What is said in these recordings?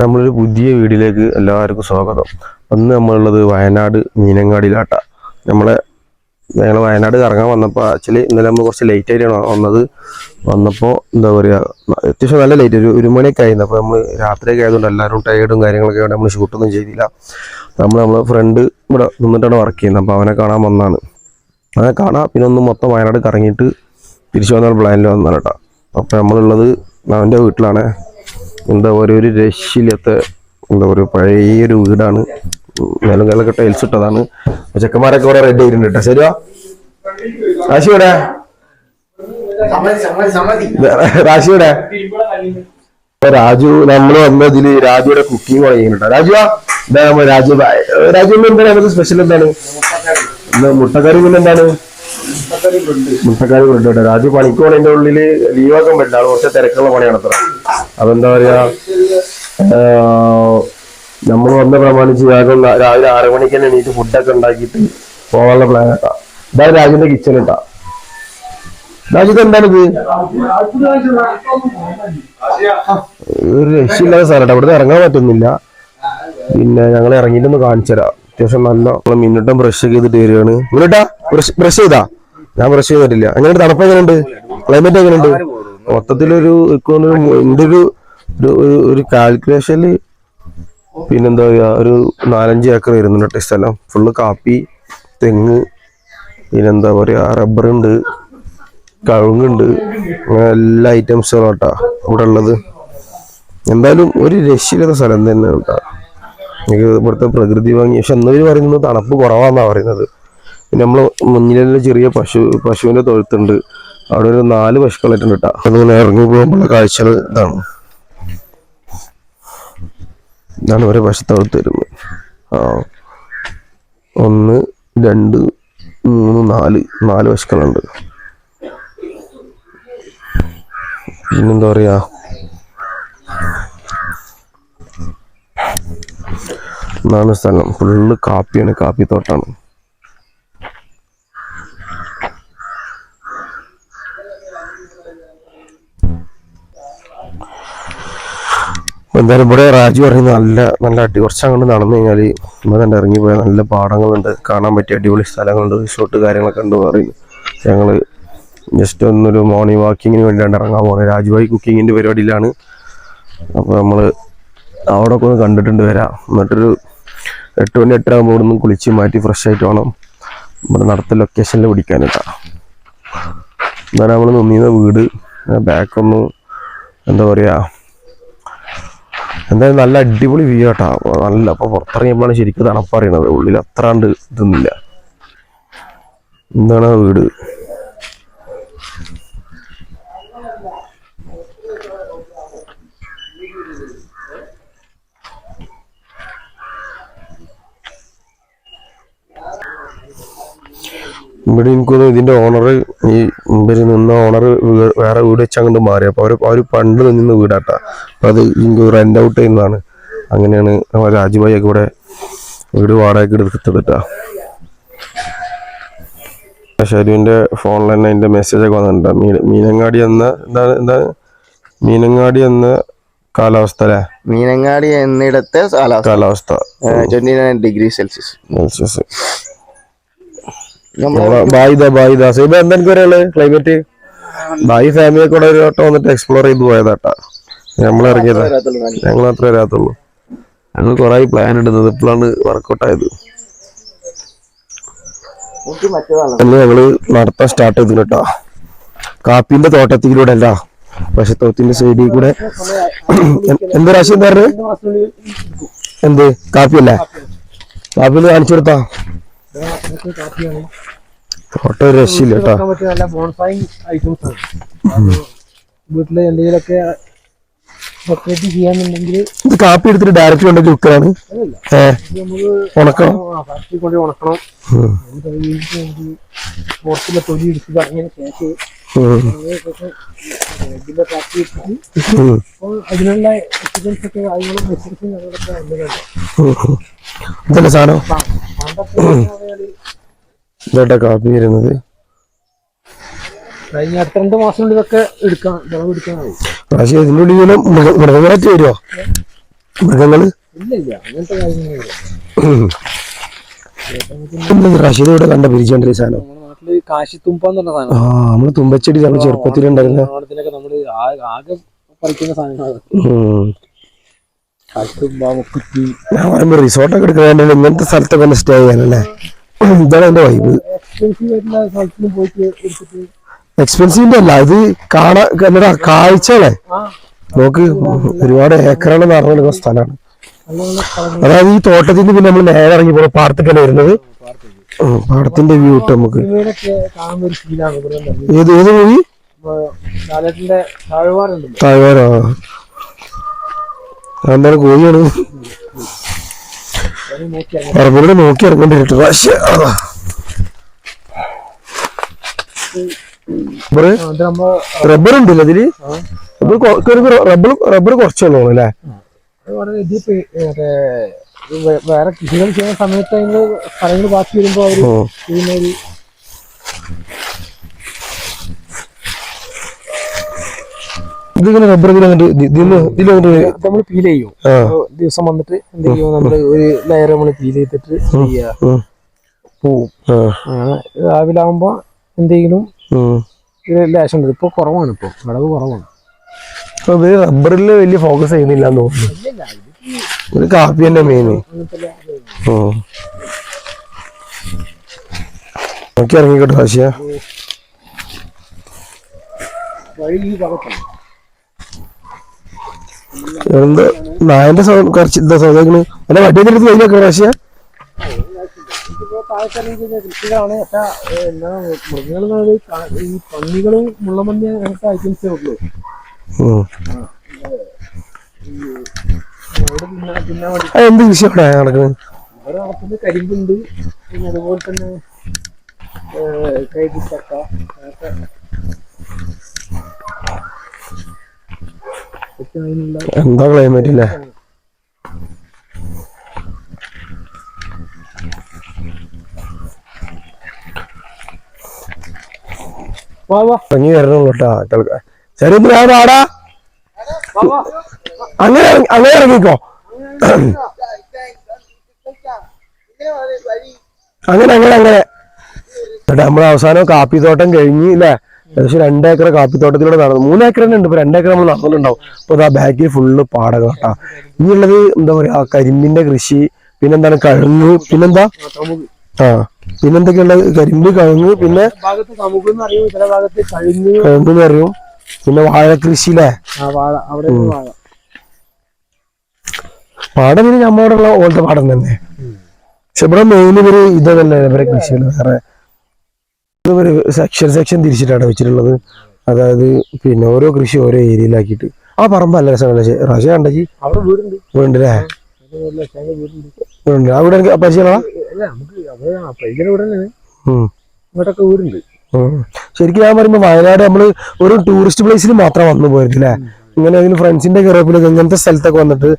നമ്മളൊരു പുതിയ വീഡിയോയിലേക്ക് എല്ലാവർക്കും സ്വാഗതം. അന്ന് നമ്മളുള്ളത് വയനാട് മീനങ്ങാടിയിലാട്ട. ഞങ്ങൾ വയനാട് കറങ്ങാൻ വന്നപ്പോൾ ആക്ച്വലി ഇന്നലെ നമ്മൾ കുറച്ച് ലേറ്റ് ആയിട്ടാണ് വന്നപ്പോൾ എന്താ പറയുക, അത്യാവശ്യം നല്ല ലേറ്റ്, ഒരു മണിയൊക്കെ ആയിരുന്നു. അപ്പോൾ നമ്മൾ രാത്രിയൊക്കെ ആയതുകൊണ്ട് എല്ലാവരും ടയേർഡും കാര്യങ്ങളൊക്കെ ആയിട്ട് നമ്മൾ ഷൂട്ടൊന്നും ചെയ്തില്ല. നമ്മളെ ഫ്രണ്ട് ഇവിടെ നിന്നിട്ടാണ് വർക്ക് ചെയ്യുന്നത്. അപ്പോൾ അവനെ കാണാൻ വന്നതാണ്. അവനെ കാണാം, പിന്നെ ഒന്ന് മൊത്തം വയനാട് കറങ്ങിയിട്ട് തിരിച്ചു വന്ന പ്ലാനിൽ വന്നതാണ് കേട്ടോ. അപ്പോൾ നമ്മളുള്ളത് അവൻ്റെ വീട്ടിലാണ്. എന്താ പറയുക, ഒരു രക്ഷയില്ലാത്ത എന്താ പറയുക പഴയൊരു വീടാണ്. നിലങ്ങളൊക്കെ ടൈൽസ് ഇട്ടതാണ്. ചെക്കന്മാരൊക്കെ ഇവിടെ റെഡി ആയിട്ടുണ്ട് കേട്ടോ. ശരിയാ രാശിയുടെ രാശിയുടെ രാജു നമ്മൾ വന്നതില് രാജുവിടെ കുക്കിംഗ് തുടങ്ങിയിട്ടുണ്ട്. രാജുവാ രാജു എന്താണ് സ്പെഷ്യൽ? എന്താണ് മുട്ടക്കറി? പിന്നെ എന്താണ് മുട്ടക്കറി കൊണ്ടുപോട്ടെ. രാജു പണിക്ക് പോണതിന്റെ ഉള്ളില് ലീവാക്കാൻ പറ്റില്ല, ആൾ കുറച്ച് തിരക്കുള്ള പണിയാണ് അത്ര. അതെന്താ പറയാ, നമ്മൾ വന്ന പ്രമാണിച്ച് വേഗം രാവിലെ 6 മണിക്ക് തന്നെ എണീറ്റ് ഫുഡൊക്കെ ഉണ്ടാക്കിയിട്ട് പോകാനുള്ള പ്ലാൻ ഇട്ടാ. ഇതാണ് രാജുവിന്റെ കിച്ചൺ ഇട്ടാ. രാജുക്ക് എന്താണിത്? ഒരു രക്ഷയില്ലാത്ത സ്ഥലം, ഇവിടുന്ന് ഇറങ്ങാൻ പറ്റുന്നില്ല. പിന്നെ ഞങ്ങൾ ഇറങ്ങിയിട്ടൊന്ന് കാണിച്ചു തരാം. അത്യാവശ്യം നല്ല മിനിട്ടും ബ്രഷ് ഒക്കെ ചെയ്തിട്ട് വരികയാണ്. മിനിട്ടാ ബ്രഷ് ചെയ്താ? ഞാൻ ബ്രഷ് ചെയ്തിട്ടില്ല. എങ്ങനെയുണ്ട്? തണുപ്പ് എങ്ങനെയുണ്ട്? ക്ലൈമറ്റ് എങ്ങനെയുണ്ട്? മൊത്തത്തിലൊരു എൻ്റെ ഒരു കാൽക്കുലേഷനിൽ പിന്നെന്താ പറയുക, ഒരു 4-5 ഏക്കർ വരുന്നുണ്ട് സ്ഥലം. ഫുള്ള് കാപ്പി, തെങ്ങ്, പിന്നെന്താ പറയുക റബ്ബറുണ്ട്, കഴുങ്ങുണ്ട്, അങ്ങനെ എല്ലാ ഐറ്റംസുകളും കേട്ടാ ഇവിടെ ഉള്ളത്. എന്തായാലും ഒരു രക്ഷയില്ലാത്ത സ്ഥലം തന്നെ കേട്ടാ. എനിക്ക് ഇവിടുത്തെ പ്രകൃതി ഭംഗി. പക്ഷെ എന്നവർ പറയുന്നത് തണുപ്പ് കുറവാന്നാ പറയുന്നത്. പിന്നെ നമ്മൾ മുന്നിലെ ചെറിയ പശുവിന്റെ തൊഴുത്തുണ്ട്. അവിടെ ഒരു 4 പശുക്കളായിട്ടുണ്ട് കേട്ടാ. അങ്ങനെ ഇറങ്ങി പോകുമ്പോഴുള്ള കാഴ്ചകൾ ഇതാണ് ഓരോ പശുത്തൊഴുത്ത് വരുന്നത്. 1, 2, 3, 4 പശുക്കളുണ്ട്. പിന്നെന്താ പറയാ, ഇതാണ് സ്ഥലം. ഫുള്ള് കാപ്പിയാണ്, കാപ്പിത്തോട്ടാണ്. എന്തായാലും ഇവിടെ രാജു പറയുന്നത് നല്ല കുറച്ച് അങ്ങോട്ട് നടന്നു കഴിഞ്ഞാൽ ഇവിടെ തന്നെ ഇറങ്ങിപ്പോയാൽ നല്ല പാടങ്ങളുണ്ട്, കാണാൻ പറ്റിയ അടിപൊളി സ്ഥലങ്ങളുണ്ട്, റിസോർട്ട് കാര്യങ്ങളൊക്കെ ഉണ്ട് പറയുന്നു. ഞങ്ങൾ ജസ്റ്റ് ഒന്നൊരു മോർണിംഗ് വാക്കിങ്ങിന് വേണ്ടിയാണ് ഇറങ്ങാൻ പോകുന്നത്. രാജുഭായി കുക്കിങ്ങിൻ്റെ പരിപാടിയിലാണ്. അപ്പോൾ നമ്മൾ അവിടെ ഒക്കെ ഒന്ന് കണ്ടിട്ടുണ്ട് വരാം. എന്നിട്ടൊരു 8 മണി 8 ആകുമ്പോൾ ഇവിടെ നിന്ന് കുളിച്ച് മാറ്റി ഫ്രഷ് ആയിട്ട് വേണം ഇവിടെ നടത്ത ലൊക്കേഷനിൽ പിടിക്കാനിട്ടാ. എന്നാൽ നമ്മൾ നിന്നിരുന്ന വീട് ബാക്കൊന്ന് എന്താ പറയുക, എന്തായാലും നല്ല അടിപൊളി വ്യൂ കേട്ടാ. നല്ല അപ്പോൾ പുറത്തിറങ്ങിയപ്പോഴാണ് ശരിക്കും തണുപ്പറിയണത്. ഉള്ളിൽ അത്രാണ്ട് ഇതൊന്നുമില്ല. എന്താണ് ആ വീട്? ഇവിടെ എനിക്കൊന്ന് ഇതിന്റെ ഓണർ, ഈ ഇവര് നിന്ന ഓണർ വേറെ വീട് വെച്ച് അങ്ങോട്ട് മാറി. അപ്പൊ അവര് പണ്ട് നിന്ന വീടാട്ടാ. അപ്പൊ അത് എനിക്ക് റെന്റ് ഔട്ട് ചെയ്യുന്നതാണ്. അങ്ങനെയാണ് രാജുഭായി ഒക്കെ ഇവിടെ വീട് വാടകയ്ക്ക് എടുത്തിട്ടാ. ഷെരുവിന്റെ ഫോണിൽ തന്നെ അതിന്റെ മെസ്സേജ് ഒക്കെ വന്നിട്ടുണ്ട്. മീനങ്ങാടി എന്ന കാലാവസ്ഥ അല്ലെ? മീനങ്ങാടി എന്നിടത്തെ കാലാവസ്ഥ 29 ഡിഗ്രി സെൽഷ്യസ്. എന്തെനിക്ക് പറയാനുള്ളത് ക്ലൈമറ്റ്? ബായി ഫാമിലിയെ കൂടെ ഒരു വട്ടം വന്നിട്ട് എക്സ്പ്ലോർ ചെയ്ത് പോയതാട്ടാ. ഞങ്ങൾ അത്ര വരാത്തുള്ളൂ. ഞങ്ങൾ കുറെ പ്ലാൻ ഇടുന്നത് ഇപ്പോഴാണ് വർക്കൗട്ട് ആയത്. ഞങ്ങള് നടത്താൻ സ്റ്റാർട്ട് ചെയ്തു കേട്ടാ. കാപ്പിന്റെ തോട്ടത്തിലൂടെ അല്ല, പശത്തോത്തിന്റെ സൈഡിൽ കൂടെ. എന്ത് രാശി എന്താ പറഞ്ഞത്? എന്ത് കാപ്പിയല്ലേ? കാപ്പിന്ന് കാണിച്ചു കൊടുത്താ തോട്ടം രക്ഷയില്ല കേട്ടോ. വീട്ടില് എന്തെങ്കിലുമൊക്കെ ചെയ്യാന്നുണ്ടെങ്കിൽ ഇത് കാപ്പി എടുത്തിട്ട് ഡയറക്റ്റ് കൊണ്ടു വെക്കാണ്. ഉണക്കണം, പുറത്തുള്ള തൊലി എടുത്ത് തുടങ്ങിയതിന് ശേഷം അതിനുള്ള എക്സ്പീരിയൻസ് ഒക്കെ ഇതല്ലേ സാധനം ഇതോട്ടാ കാപ്പി വരുന്നത്. അടുത്ത 2 മാസത്തിനുള്ളിൽ ഇതൊക്കെ എടുക്കാം, വിളവെടുക്കാൻ. പക്ഷേ ഇതിനുള്ളിൽ മൃഗങ്ങളൊക്കെ വരുമോ? മൃഗങ്ങള് ഇല്ല ഇല്ല അങ്ങനത്തെ കാര്യങ്ങളൊന്നുമില്ല. റഷീദ് ഇവിടെ കണ്ട പിരിച്ചോണ്ടിരിക്കുന്ന സാധനം. നമ്മുടെ നാട്ടില് കാശിത്തുമ്പന്ന് പറഞ്ഞ ആ സാധനം നമ്മള് തുമ്പച്ചെടി നമ്മള് ചെറുപ്പത്തിലുണ്ടായിരുന്ന. ഓണത്തിനൊക്കെ നമ്മള് ആകെ പറിക്കുന്ന സാധനങ്ങളാണ് കാശിത്തുമ്പ, മുക്കുറ്റി. ഞാൻ പറയുമ്പോ റിസോർട്ടൊക്കെ എടുക്കാൻ ഇങ്ങനത്തെ സ്ഥലത്തൊക്കെ ഒന്ന് സ്റ്റേ ചെയ്യാനല്ലേ. ഇതാണ് എന്റെ വൈബ്. എക്സ്പെൻസീവ് ആയിട്ടുള്ള സ്ഥലത്തിലും പോയിട്ട് എടുത്തിട്ട് എക്സ്പെൻസീവിന്റെ അല്ല ഇത് കാണാ കാഴ്ചകളെ നോക്ക്. ഒരുപാട് ഏക്കറാണ് നിറഞ്ഞെടുക്കുന്ന സ്ഥലമാണ്. അതായത് ഈ തോട്ടത്തിൽ നിന്ന് പിന്നെ നമ്മൾ നേരെ ഇറങ്ങി പോകുന്ന പാടത്തേക്കല്ലേ വരുന്നത്. പാടത്തിന്റെ വ്യൂ ഇട്ട് നമുക്ക് സിനിമയിലൊക്കെ കാണുന്ന ഒരു ഫീലാണ് ഇവിടെ. ഏത് ഏത് മൂവി? ലാലേട്ടന്റെ താഴ്വാറുണ്ടല്ലോ. താഴ്വാരോ? എന്താണ് കോഴിയാണ് പറമ്പിലൂടെ നോക്കി ഇറങ്ങേണ്ടി പക്ഷേ റബ്ബർ ഉണ്ടല്ലോ അതില്. റബ്ബർ കുറച്ചുള്ളൂ അല്ലേ? വേറെ കൃഷികൾ ചെയ്യുന്ന സമയത്ത് അതിന് സ്ഥലങ്ങൾ ബാക്കി വരുമ്പോ അവര് ചെയ്യുന്ന ഒരു ഇതിങ്ങനെ റബ്ബർ നമ്മൾ പീൽ ചെയ്യും. ദിവസം വന്നിട്ട് എന്ത് ചെയ്യും, നമ്മള് ഒരു ലെയർ നമ്മള് പീൽ ചെയ്തിട്ട് പോവും. രാവിലെ ആകുമ്പോ എന്തെങ്കിലും ലേശം ഉണ്ട്. ഇപ്പൊ കുറവാണ്, ഇപ്പൊ വിളവ് കുറവാണ്. റബ്ബറിൽ വലിയ ഫോക്കസ് ചെയ്യുന്നില്ല എന്ന് തോന്നുന്നു. കാപ്പി തന്നെ മെയിൻ. നോക്കി ഇറങ്ങിക്കോട്ടെ കാശിയ. എന്ത് നായന്റെ കുറച്ച് സൗകര്യങ്ങള് എന്റെ വട്ടിയുടെ അടുത്ത് കഴിഞ്ഞൊക്കെ കാശിയ. കൃഷികളാണ്. മൃഗങ്ങൾ ഈ പന്നികളും മുള്ളമന്തി അങ്ങനത്തെ ഐറ്റംസേ ഉള്ളൂ. എന്ത് കൃഷിയാണ് നടക്കുന്നത്? ഇവിടെ നടക്കുന്നത് കരിമ്പുണ്ട്, പിന്നെ അതുപോലെ തന്നെ കൈതിച്ചക്ക. എന്താ ക്ലൈമറ്റ് അല്ലേ? ഇറങ്ങി വരണുള്ളൂ കേട്ടാ. ശരി പാടാ. അങ്ങനെ അങ്ങനെ ഇറങ്ങിക്കോ. അങ്ങനെ അങ്ങനെ അങ്ങനെ എന്നിട്ട് നമ്മൾ അവസാനം കാപ്പിത്തോട്ടം കഴിഞ്ഞ് അല്ലേ? ഏകദേശം 2 ഏക്കർ കാപ്പിത്തോട്ടത്തിലൂടെ നടന്നു. 3 ഏക്കർ തന്നെ ഉണ്ട്. ഇപ്പൊ 2 ഏക്കർ നമ്മൾ നടന്നിട്ടുണ്ടാവും. അപ്പൊ ആ ബാക്കിൽ ഫുള്ള് പാടക കേട്ടാ. ഇനിയുള്ളത് എന്താ പറയാ, കരിമ്പിന്റെ കൃഷി, പിന്നെന്താണ് കഴുങ്ങ്, പിന്നെന്താ പിന്നെന്തൊക്കെയുള്ളത്? കരിമ്പ്, കഴുങ്ങ്, പിന്നെ കഴുങ്ങെന്ന് അറിയും. പിന്നെ വാഴ കൃഷിയിലെ പാടം പിന്നെ നമ്മളോടുള്ള പോലത്തെ പാടം തന്നെ. പക്ഷെ ഇവിടെ മെയിൻ ഇവര് ഇതല്ലേ ഇവരെ കൃഷികൾ. വേറെ സെക്ഷൻ തിരിച്ചിട്ടാണ് വെച്ചിട്ടുള്ളത്. അതായത് പിന്നെ ഓരോ കൃഷി ഓരോ ഏരിയയിലാക്കിയിട്ട്. ആ പറമ്പല്ല രസമല്ലേ റാശി കണ്ടേ? വീണ്ടല്ലേ? അവിടെ പരിചയമുള്ള ഇങ്ങോട്ടൊക്കെ വീടുണ്ട്. ശരിക്കും ഞാൻ പറയുമ്പോ വയനാട് നമ്മള് ഒരു ടൂറിസ്റ്റ് പ്ലേസിൽ മാത്രം വന്നു പോയിട്ടില്ലേ? ഇങ്ങനെ അതിന് ഫ്രണ്ട്സിന്റെ കയറപ്പിലൊക്കെ ഇങ്ങനത്തെ സ്ഥലത്തൊക്കെ വന്നിട്ട്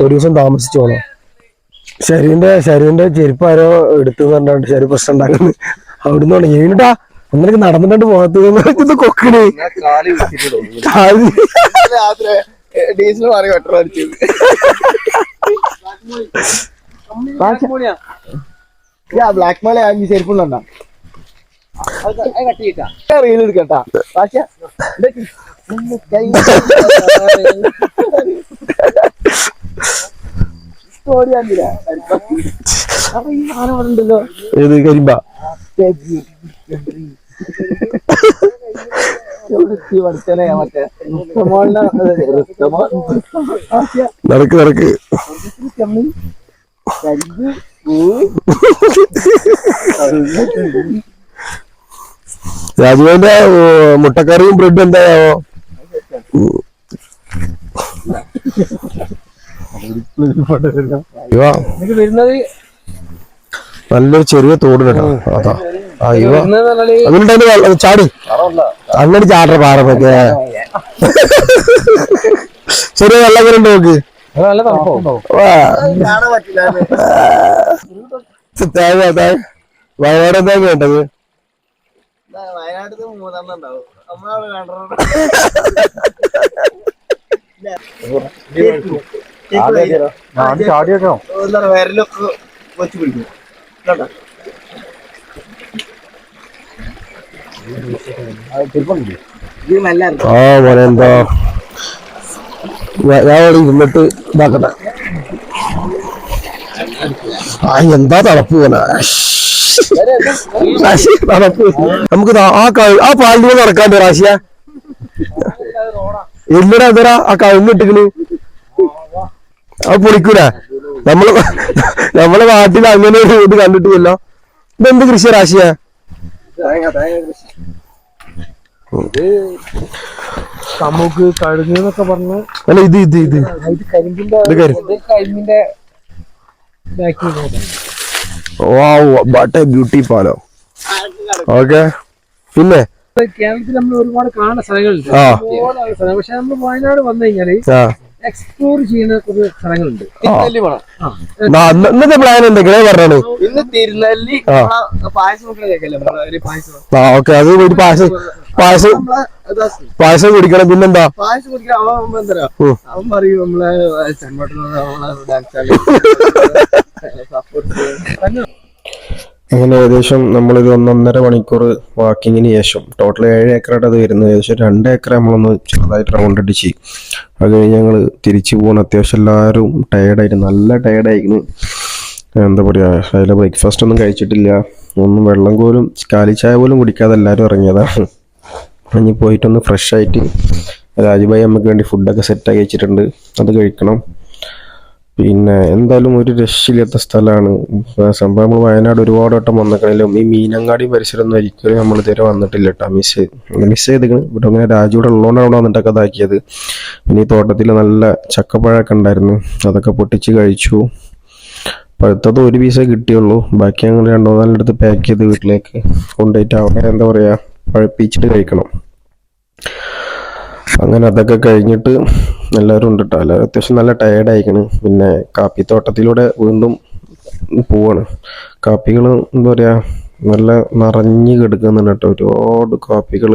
ഒരു ദിവസം താമസിച്ചോളാം. ശരീരന്റെ ചെരുപ്പ് ആരോ എടുത്തു പറഞ്ഞിട്ട് ശരി പ്രശ്നം ഉണ്ടാക്കുന്നത്. അവിടുന്ന് തുടങ്ങി കഴിഞ്ഞിട്ടാ അന്നേരം നടന്നിട്ട് പോകത്ത് കൊക്കണേ. ഡീസൽ മാറി പെട്രോൾ അടിച്ചത്. ബ്ലാക്ക് മാല ആക്കി ചെരുപ്പുണ്ടോ? റീൽ എടുക്കട്ടാ. ഏത് കരിമ്പ? നടക്ക് നടക്ക്. രാജുവിന്റെ മുട്ടക്കറിയും ബ്രെഡും എന്തായാവോ? നല്ലൊരു ചെറിയ തോട് കേട്ടോ. അതാ അതിലുണ്ടായിരുന്നു. ചാട് അങ്ങനെ ചാട പാറൊക്കെ. ചെറിയ വെള്ളം കണ്ട് നോക്ക്. വയനാട് എന്താ കേട്ടത്? വയനാട്ടിൽ 3 ഉണ്ടാവും. നമ്മളവിടെ വിരലൊക്കെ വെച്ച് പിടിക്കും കേട്ടോ. ഇത് നല്ല ആ മോനെ എന്താ ഞാൻ ഇരുന്നിട്ട് ഇതാക്കട്ടെ. ആ എന്താ തണുപ്പ് പോലെ തണുപ്പ്. നമുക്ക് ആ പാലിന് നടക്കാണ്ട് റാശിയ ഇല്ലടാ എന്തരാ ആ കഴിഞ്ഞിട്ടിക്കണ് അത് പൊളിക്കൂല. നമ്മളെ നാട്ടിൽ അങ്ങനെ ഒരു ഇത് കണ്ടിട്ടില്ലല്ലോ. ഇതെന്ത് കൃഷി റാശിയ? നമുക്ക് കഴുകുന്നൊക്കെ പറഞ്ഞ് അല്ല ഇത് കരിമ്പിന്റെ ബ്യൂട്ടി പാലോ. ഓക്കെ പിന്നെ കേരളത്തിൽ നമ്മൾ ഒരുപാട് കാണുന്ന സ്ഥലങ്ങളുണ്ട്. പക്ഷെ നമ്മൾ വയനാട് വന്നു കഴിഞ്ഞാല് എക്സ്പ്ലോർ ചെയ്യുന്ന കുറച്ച് സ്ഥലങ്ങളുണ്ട്. ഇന്നത്തെ പ്ലാൻ എന്തൊക്കെയാ പറഞ്ഞാണ്? ഇന്ന് തിരുനെല്ലി പായസം ഓക്കെ അത് ഒരു പായസം കുടിക്കണം. പിന്നെന്താ പായസം കുടിക്കാൻ അവൻ പറയും നമ്മളെ അങ്ങനെ ഏകദേശം നമ്മളൊരു 1.5 മണിക്കൂർ വാക്കിങ്ങിന് ശേഷം ടോട്ടൽ 7 ഏക്കറായിട്ട് അത് വരുന്നത്. ഏകദേശം 2 ഏക്കർ നമ്മളൊന്ന് ചെറുതായിട്ട് റൗണ്ട് അടിച്ച് അത് കഴിഞ്ഞ് ഞങ്ങൾ തിരിച്ചു പോകണം. അത്യാവശ്യം എല്ലാവരും ടയേർഡായിട്ട് നല്ല ടയേർഡായിരുന്നു. എന്താ പറയുക, അതിലെ ബ്രേക്ക്ഫാസ്റ്റ് ഒന്നും കഴിച്ചിട്ടില്ല, ഒന്നും വെള്ളം പോലും കാലിച്ചായ പോലും കുടിക്കാതെ എല്ലാവരും ഇറങ്ങിയതാണ്. ഇനി പോയിട്ടൊന്ന് ഫ്രഷ് ആയിട്ട് രാജുഭായി നമുക്ക് വേണ്ടി ഫുഡൊക്കെ സെറ്റാക്കി വെച്ചിട്ടുണ്ട്, അത് കഴിക്കണം. പിന്നെ എന്തായാലും ഒരു രക്ഷയില്ലാത്ത സ്ഥലമാണ് സംഭവം. നമ്മൾ വയനാട് ഒരുപാട് വട്ടം വന്നിക്കണെങ്കിലും ഈ മീനങ്ങാടി പരിസരമൊന്നും ഒരിക്കലും നമ്മൾ ഇതുവരെ വന്നിട്ടില്ല കേട്ടോ. മിസ് ചെയ്തിക്കണം. ഇവിടെ അങ്ങനെ രാജുവിടെ ഉള്ളതുകൊണ്ടാണ് അവിടെ വന്നിട്ടൊക്കെ ഇതാക്കിയത്. പിന്നെ ഈ തോട്ടത്തിൽ നല്ല ചക്കപ്പഴമൊക്കെ ഉണ്ടായിരുന്നു, അതൊക്കെ പൊട്ടിച്ച് കഴിച്ചു. പഴുത്തത് ഒരു പീസേ കിട്ടിയുള്ളൂ, ബാക്കി ഞങ്ങൾ 2-4 അടുത്ത് പാക്ക് ചെയ്ത് വീട്ടിലേക്ക് കൊണ്ടുപോയിട്ട് അവിടെ എന്താ പറയുക പഴുപ്പിച്ചിട്ട് കഴിക്കണം. അങ്ങനെ അതൊക്കെ കഴിഞ്ഞിട്ട് എല്ലാവരും ഉണ്ട് കേട്ടോ. എല്ലാവരും അത്യാവശ്യം നല്ല ടയേർഡായിക്കണ്. പിന്നെ കാപ്പിത്തോട്ടത്തിലൂടെ വീണ്ടും പോവാണ്. കാപ്പികൾ എന്താ പറയുക നല്ല നിറഞ്ഞ് കിടക്കുന്നുണ്ട് കേട്ടോ. ഒരുപാട് കാപ്പികൾ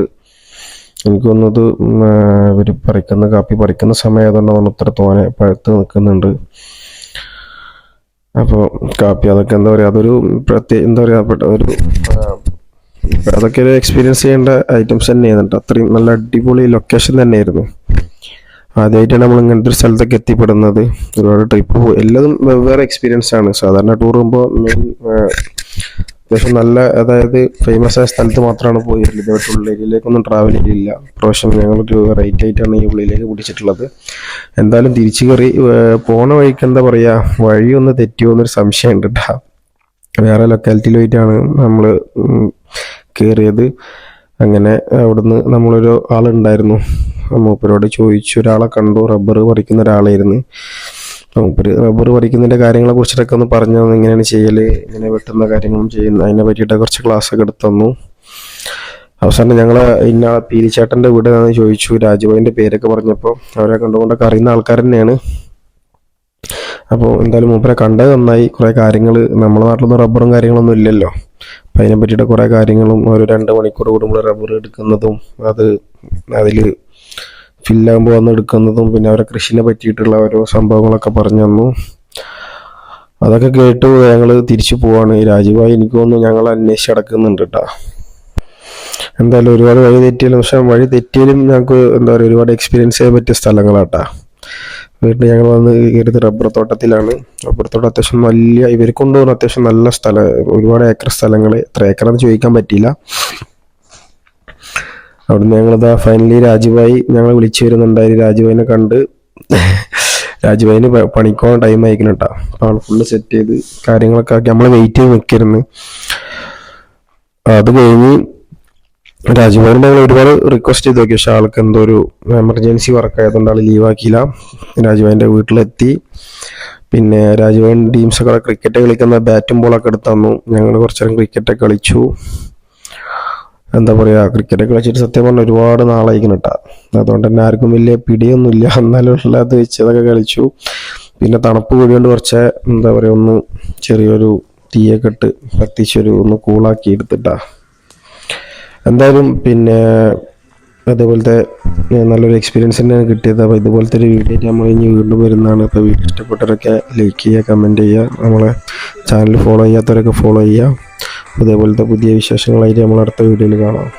എനിക്ക് തോന്നുന്നത് ഇവർ കാപ്പി പറിക്കുന്ന സമയമായതുകൊണ്ടാണ് ഇത്ര തോനെ പഴുത്ത് നിൽക്കുന്നുണ്ട്. അപ്പോൾ കാപ്പി അതൊക്കെ എന്താ പറയുക അതൊരു എന്താ പറയുക ഒരു അതൊക്കെ ഒരു എക്സ്പീരിയൻസ് ചെയ്യേണ്ട ഐറ്റംസ് തന്നെയായിരുന്നു കേട്ടോ. അത്രയും നല്ല അടിപൊളി ലൊക്കേഷൻ തന്നെയായിരുന്നു. ആദ്യമായിട്ടാണ് നമ്മൾ ഇങ്ങനത്തെ ഒരു സ്ഥലത്തേക്ക് എത്തിപ്പെടുന്നത്. ഒരുപാട് ട്രിപ്പ് എല്ലാതും വെവ്വേറെ എക്സ്പീരിയൻസ് ആണ്. സാധാരണ ടൂർ പോകുമ്പോൾ മെയിൻ അത്യാവശ്യം നല്ല അതായത് ഫേമസ് ആയ സ്ഥലത്ത് മാത്രമാണ് പോയിട്ടുള്ളത്. ഇതോട്ട് ഉള്ളേരിയയിലേക്കൊന്നും ട്രാവൽ ചെയ്തില്ല. പ്രാവശ്യം ഞങ്ങളൊരു റൈറ്റ് ആയിട്ടാണ് ഈ ഉള്ളിലേക്ക് പിടിച്ചിട്ടുള്ളത്. എന്തായാലും തിരിച്ചു കയറി പോണ വഴിക്ക് എന്താ പറയുക വഴി ഒന്ന് തെറ്റിയോ എന്നൊരു സംശയം ഉണ്ട് കേട്ടോ. വേറെ ലൊക്കാലിറ്റിയിലായിട്ടാണ് നമ്മൾ കയറിയത്. അങ്ങനെ അവിടുന്ന് നമ്മളൊരു ആളുണ്ടായിരുന്നു, മൂപ്പരോട് ചോദിച്ചു, ഒരാളെ കണ്ടു, റബ്ബർ പറിക്കുന്ന ഒരാളായിരുന്നു. മൂപ്പര് റബ്ബർ പറിക്കുന്നതിൻ്റെ കാര്യങ്ങളെ കുറിച്ചിട്ടൊക്കെ ഒന്ന് പറഞ്ഞു തന്നു, എങ്ങനെയാണ് ചെയ്യൽ, ഇങ്ങനെ വെട്ടുന്ന കാര്യങ്ങളും ചെയ്യുന്ന അതിനെ പറ്റിയിട്ട് കുറച്ച് ക്ലാസ്സൊക്കെ എടുത്തു തന്നു. അവസാനം ഞങ്ങൾ ഇന്ന പീരിച്ചേട്ടൻ്റെ വീട് എന്ന് ചോദിച്ചു. രാജുഭായിൻ്റെ പേരൊക്കെ പറഞ്ഞപ്പോൾ അവരെ കണ്ടുകൊണ്ടൊക്കെ അറിയുന്ന ആൾക്കാർ തന്നെയാണ്. അപ്പോൾ എന്തായാലും മൂപ്പരെ കണ്ടത് നന്നായി. കുറേ കാര്യങ്ങൾ നമ്മുടെ നാട്ടിലൊന്നും റബ്ബറും കാര്യങ്ങളൊന്നും ഇല്ലല്ലോ, അപ്പം അതിനെ പറ്റിയിട്ട് കുറേ കാര്യങ്ങളും ഒരു 2 മണിക്കൂർ കൂടുമ്പോൾ റബ്ബർ എടുക്കുന്നതും അത് അതിൽ ഫില്ലാകുമ്പോൾ വന്ന് എടുക്കുന്നതും പിന്നെ അവരെ കൃഷിനെ പറ്റിയിട്ടുള്ള ഓരോ സംഭവങ്ങളൊക്കെ പറഞ്ഞു തന്നു. അതൊക്കെ കേട്ട് ഞങ്ങൾ തിരിച്ചു പോവാണ്. രാജുഭായി എനിക്ക് തോന്നുന്നു ഞങ്ങൾ അന്വേഷിച്ച് നടക്കുന്നുണ്ട് കേട്ടോ. എന്തായാലും ഒരുപാട് വഴി തെറ്റിയാലും പക്ഷെ വഴി തെറ്റിയാലും ഞങ്ങൾക്ക് എന്താ പറയുക ഒരുപാട് എക്സ്പീരിയൻസ് ചെയ്യാൻ പറ്റിയ സ്ഥലങ്ങളാട്ടാ. വീട്ടിൽ ഞങ്ങൾ വന്ന് കയറിയത് റബ്ബർ തോട്ടത്തിലാണ്. റബ്ബർ തോട്ടം അത്യാവശ്യം വലിയ ഇവർ കൊണ്ടുപോകുന്ന അത്യാവശ്യം നല്ല സ്ഥലം, ഒരുപാട് ഏക്കർ സ്ഥലങ്ങൾ. എത്ര ഏക്കറാന്ന് ചോദിക്കാൻ പറ്റിയില്ല. അവിടുന്ന് ഞങ്ങളിതാ ഫൈനലി രാജുഭായി ഞങ്ങളെ വിളിച്ചു വരുന്നുണ്ടായിരുന്നു. രാജുഭായിനെ കണ്ട് രാജുഭായിന് പണിക്കോണം ടൈം ആയിക്കണം കേട്ടോ. അപ്പോൾ ആൾ ഫുള്ള് സെറ്റ് ചെയ്ത് കാര്യങ്ങളൊക്കെ ആക്കി നമ്മൾ വെയിറ്റ് ചെയ്ത് നിൽക്കരുന്ന്. അത് കഴിഞ്ഞ് രാജുഭായിനെ ഞങ്ങൾ ഒരുപാട് റിക്വസ്റ്റ് ചെയ്ത് നോക്കി, പക്ഷെ ആൾക്ക് എന്തോ ഒരു എമർജൻസി വർക്ക് ആയതുകൊണ്ട് ആൾ ലീവാക്കിയില്ല. രാജുഭായിൻ്റെ വീട്ടിലെത്തി. പിന്നെ രാജുഭായിൻ ടീംസൊക്കെ ക്രിക്കറ്റ് കളിക്കുന്ന ബാറ്റും ബോളൊക്കെ എടുത്ത് തന്നു. ഞങ്ങൾ കുറച്ച് നേരം ക്രിക്കറ്റൊക്കെ കളിച്ചു. എന്താ പറയുക ക്രിക്കറ്റൊക്കെ കളിച്ചിട്ട് സത്യം പറഞ്ഞാൽ ഒരുപാട് നാളായിരിക്കും കേട്ടോ. അതുകൊണ്ട് തന്നെ ആർക്കും വലിയ പിടിയൊന്നുമില്ല, എന്നാലും ഉള്ളത് വെച്ച് അതൊക്കെ കളിച്ചു. പിന്നെ തണുപ്പ് കൂടിയോണ്ട് കുറച്ച് എന്താ പറയുക ഒന്ന് ചെറിയൊരു തീയൊക്കെ ഇട്ട് കത്തിച്ചൊരു ഒന്ന് കൂളാക്കി എടുത്തിട്ടാ. എന്തായാലും പിന്നെ അതേപോലത്തെ നല്ലൊരു എക്സ്പീരിയൻസ് തന്നെയാണ് കിട്ടിയത്. അപ്പോൾ ഇതുപോലത്തെ ഒരു വീഡിയോ നമ്മൾ ഇനി വീണ്ടും വരുന്നതാണ്. അപ്പോൾ വീഡിയോ ഇഷ്ടപ്പെട്ടവരൊക്കെ ലൈക്ക് ചെയ്യുക, കമൻറ്റ് ചെയ്യുക, നമ്മളെ ചാനൽ ഫോളോ ചെയ്യാത്തവരൊക്കെ ഫോളോ ചെയ്യുക. അതേപോലത്തെ പുതിയ വിശേഷങ്ങളായിട്ട് നമ്മൾ അടുത്ത വീഡിയോയിൽ കാണാം.